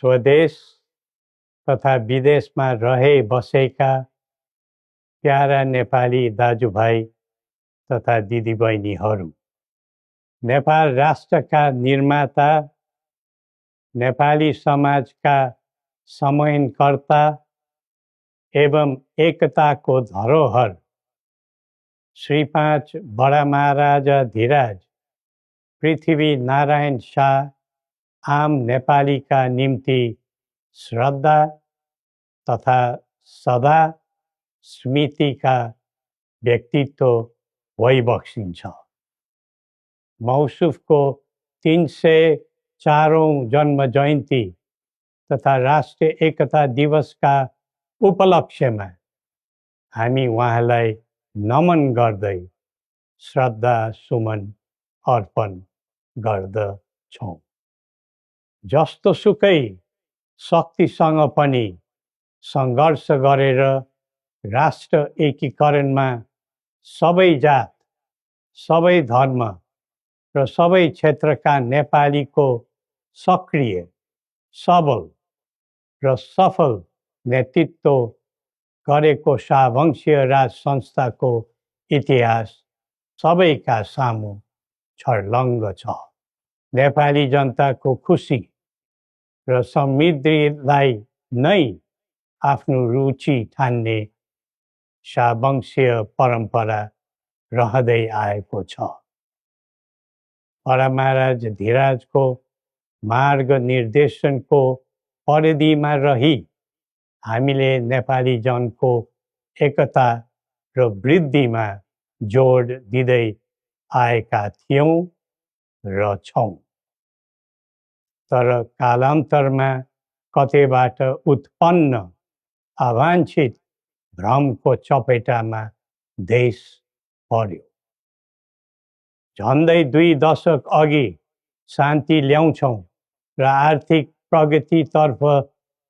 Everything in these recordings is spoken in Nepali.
स्वदेश तथा विदेशमा रहे बसेका प्यारा नेपाली दाजुभाइ तथा दिदीबहिनीहरू, नेपाल राष्ट्रका निर्माता, नेपाली समाजका समन्वयकर्ता एवं एकताको धरोहर श्री 5 बडा महाराजा धीराज पृथ्वी नारायण शाह आम नेपालीका निम्ति श्रद्धा तथा सदा स्मृतिका व्यक्तित्व भइबक्सिन्छ। मौसुफको 304औं जन्म जयन्ती तथा राष्ट्रिय एकता दिवसका उपलक्ष्यमा हामी उहाँलाई नमन गर्दै श्रद्धा सुमन अर्पण गर्दछौँ। जस्तोसुकै शक्तिसँग पनि सङ्घर्ष गरेर राष्ट्र एकीकरणमा सबै जात, सबै धर्म र सबै क्षेत्रका नेपालीको सक्रिय, सबल र सफल नेतृत्व गरेको शाहवंशीय राज संस्थाको इतिहास सबैका सामु छर्लङ्ग छ। नेपाली जनताको खुसी र समृद्धिलाई नै आफ्नो रुचि ठान्ने शाहवंशीय परम्परा रहँदै आएको छ। बडा महाराज धीराजको मार्ग निर्देशनको परिधिमा रही हामीले नेपाली जनको एकता र वृद्धिमा जोड दिँदै आएका थियौँ र छौँ। तर कालान्तरमा कतैबाट उत्पन्न अवाञ्छित भ्रमको चपेटामा देश पर्यो। झन्डै 2 दशक अघि शान्ति ल्याउँछौँ र आर्थिक प्रगतितर्फ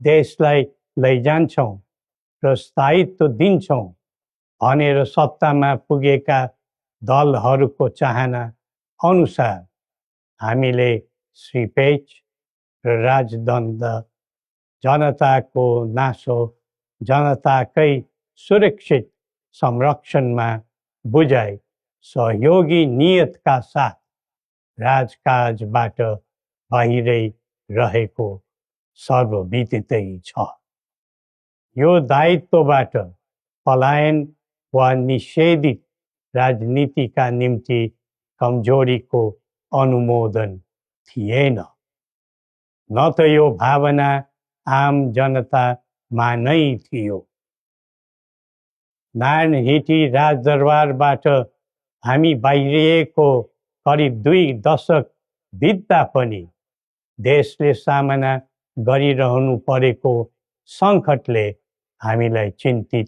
देशलाई लैजान्छौँ र स्थायित्व दिन्छौँ भनेर सत्तामा पुगेका दलहरूको चाहना अनुसार हामीले श्री 5 र राजदण्ड, जनताको नासो, जनताकै सुरक्षित संरक्षणमा बुझाइ सहयोगी नियतका साथ राजकाजबाट बाहिरै रहेको सर्वविदितै छ। यो दायित्वबाट पलायन वा निषेधित राजनीतिका निम्ति कमजोरीको अनुमोदन थिएन, न त यो भावना आम जनतामा नै थियो। नारायणहिटी राजदरबारबाट हामी बाहिरिएको करिब 2 दशक बित्दा पनि देशले सामना गरिरहनु परेको सङ्कटले हामीलाई चिन्तित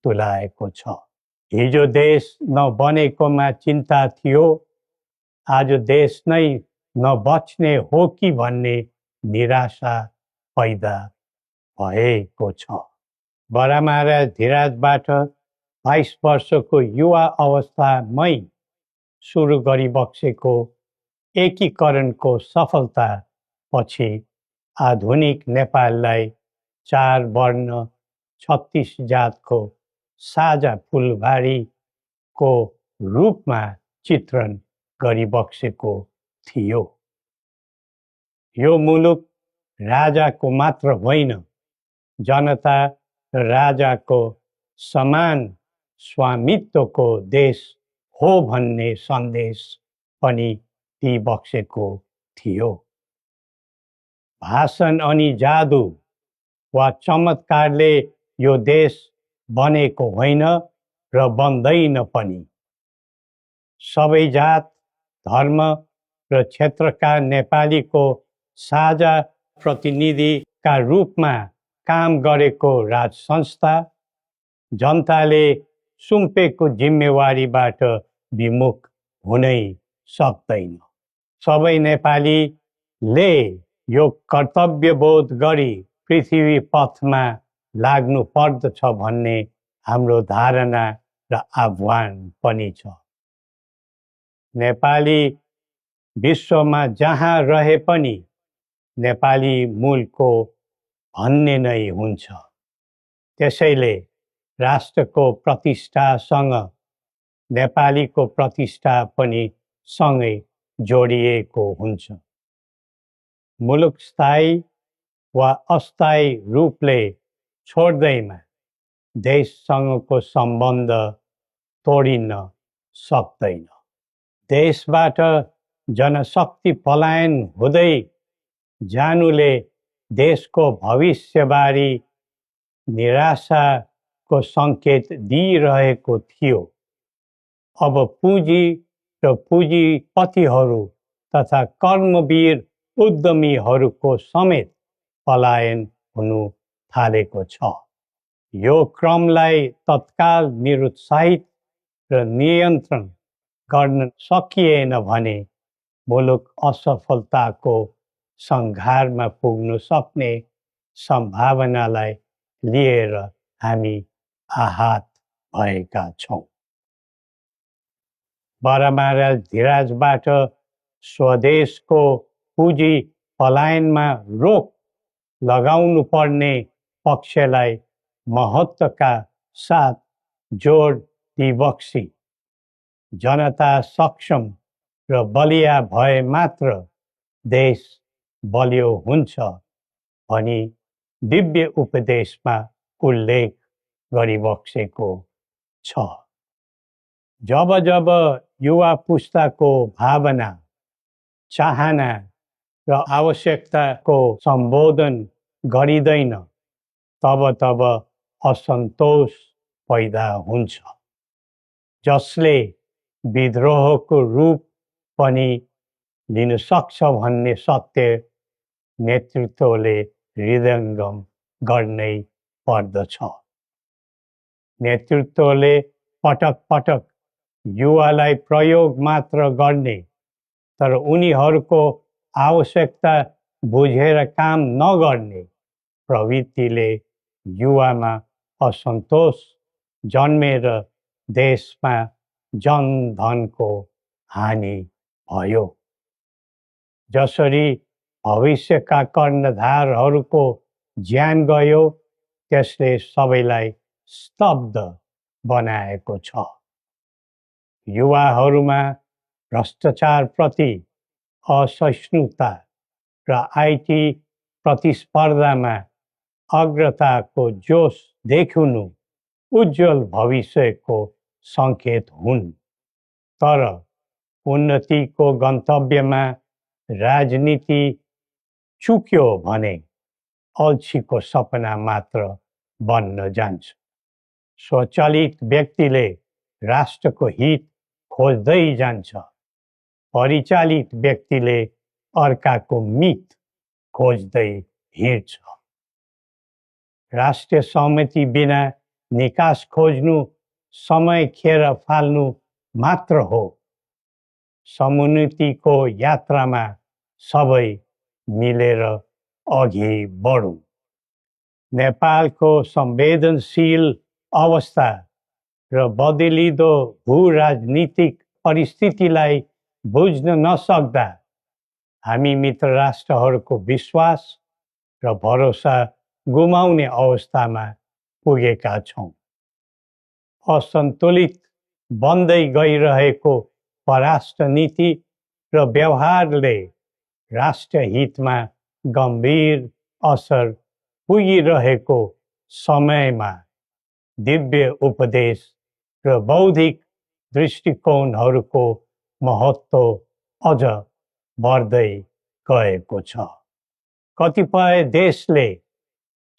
तुल्याएको छ। हिजो देश नबनेकोमा चिन्ता थियो, आज देश नै नबच्ने हो कि भन्ने निराशा पैदा भएको छ। बडा महाराज धीराजबाट 22 वर्षको युवा अवस्थामै सुरु गरिबक्सेको एकीकरणको सफलता पछि आधुनिक नेपाललाई 4 वर्ण 36 जातको साझा फुलबारीको रूपमा चित्रण गरिबक्सेको थियो। यो मुलुक राजाको मात्र होइन, जनता र राजाको समान स्वामित्वको देश हो भन्ने सन्देश पनि दिइबक्सेको थियो। भाषण अनि जादु वा चमत्कारले यो देश बनेको होइन र बन्दैन पनि। सबै जात, धर्म र क्षेत्रका नेपालीको साझा प्रतिनिधिका रूपमा काम गरेको राज संस्था जनताले सुम्पेको जिम्मेवारीबाट विमुख हुनै सक्दैन। सबै नेपालीले यो कर्तव्यबोध गरी पृथ्वी पथमा लाग्नु पर्दछ भन्ने हाम्रो धारणा र आह्वान पनि छ। नेपाली विश्वमा जहाँ रहे पनि नेपाली मूलको भन्ने नै हुन्छ। त्यसैले राष्ट्रको प्रतिष्ठासँग नेपालीको प्रतिष्ठा पनि सँगै जोडिएको हुन्छ। मुलुक स्थायी वा अस्थायी रूपले छोड्दैमा देशसँगको सम्बन्ध तोडिन सक्दैन। देशबाट जनशक्ति पलायन हुँदै जानुले देशको भविष्यबारे निराशाको सङ्केत दिइरहेको थियो। अब पुँजी र पुँजीपतिहरू तथा कर्मवीर उद्यमीहरूको समेत पलायन हुनु थालेको छ। यो क्रमलाई तत्काल निरुत्साहित र नियन्त्रण गर्न सकिएन भने मुलुक असफलताको सङ्घारमा पुग्न सक्ने सम्भावनालाई लिएर हामी आहत भएका छौँ। बरामारा धिराजबाट स्वदेशको पुँजी पलायनमा रोक लगाउनु पर्ने पक्षलाई महत्त्वका साथ जोड दिबक्सी जनता सक्षम र बलिया भए मात्र देश बलियो हुन्छ भनी दिव्य उपदेशमा उल्लेख गरिबक्सेको छ। जब जब युवा पुस्ताको भावना, चाहना र आवश्यकताको सम्बोधन गरिँदैन तब तब असन्तोष पैदा हुन्छ, जसले विद्रोहको रूप पनि लिन सक्छ भन्ने सत्य नेतृत्वले हृदयङ्गम गर्नै पर्दछ। नेतृत्वले पटक पटक युवालाई प्रयोग मात्र गर्ने तर उनीहरूको आवश्यकता बुझेर काम नगर्ने प्रवृत्तिले युवामा असन्तोष जन्मेर देशमा जनधनको हानि भयो। जसरी भविष्यका कर्णधारहरूको ज्यान गयो त्यसले सबैलाई स्तब्ध बनाएको छ। युवाहरूमा भ्रष्टाचारप्रति असहिष्णुता र आइटी प्रतिस्पर्धामा अग्रताको जोश देखिनु उज्जवल भविष्यको सङ्केत हुन्। तर उन्नतिको गन्तव्यमा राजनीति चुक्यो भने अल्छीको सपना मात्र बन्न जान्छ। स्वचालित व्यक्तिले राष्ट्रको हित खोज्दै जान्छ, परिचालित व्यक्तिले अर्काको मित खोज्दै हिँड्छ। राष्ट्रिय सहमति बिना निकास खोज्नु समय खेर फाल्नु मात्र हो। समुन्नतिको यात्रामा सबै मिलेर अघि बढौँ। नेपालको संवेदनशील अवस्था र बदलिँदो भू-राजनीतिक परिस्थितिलाई बुझ्न नसक्दा हामी मित्र राष्ट्रहरूको विश्वास र भरोसा गुमाउने अवस्थामा पुगेका छौँ। असन्तुलित बन्दै गइरहेको परराष्ट्र नीति र व्यवहारले राष्ट्रिय हितमा गम्भीर असर पुगिरहेको समयमा दिव्य उपदेश र बौद्धिक दृष्टिकोणहरूको महत्त्व अझ बढ्दै गएको छ। कतिपय देशले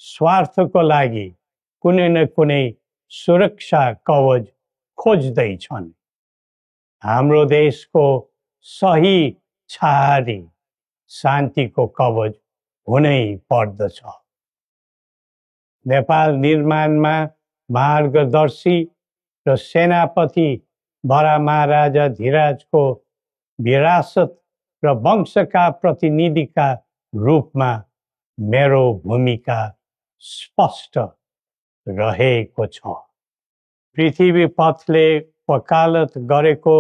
स्वार्थको लागि कुनै न कुनै सुरक्षा कवच खोज्दैछन्। हाम्रो देशको सही छहारी शान्तिको कवच हुनै पर्दछ। नेपाल निर्माणमा मार्गदर्शी र सेनापति बरामाराजा धिराजको विरासत र वंशका प्रतिनिधिका रूपमा मेरो भूमिका स्पष्ट रहेको छ। पृथ्वी पथले वकालत गरेको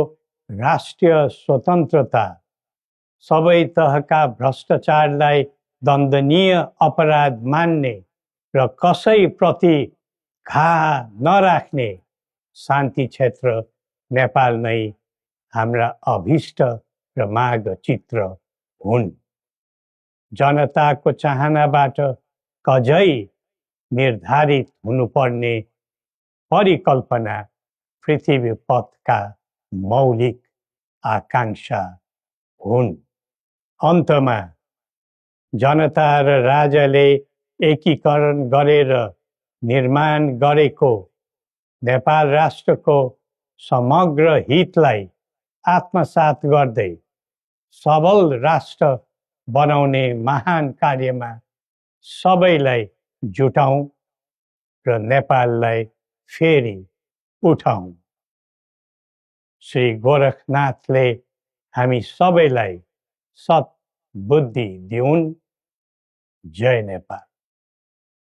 राष्ट्रिय स्वतन्त्रता सबै तहका भ्रष्टाचारलाई दण्डनीय अपराध मान्ने र कसैप्रति घाह नराख्ने शान्ति क्षेत्र नेपाल नै हाम्रा अभिष्ट र माग चित्र हुन्। जनताको चाहनाबाट कझै निर्धारित हुनुपर्ने परिकल्पना पृथ्वी पथका मौलिक आकांक्षा हुन्। अन्तमा जनता र राजाले एकीकरण गरेर निर्माण गरेको नेपाल राष्ट्रको समग्र हितलाई आत्मसात गर्दै सबल राष्ट्र बनाउने महान कार्यमा सबैलाई जुटौँ र नेपाललाई फेरि उठाउँ। श्री गोरखनाथले हामी सबैलाई सत् बुद्धि दिउन्। जय नेपाल।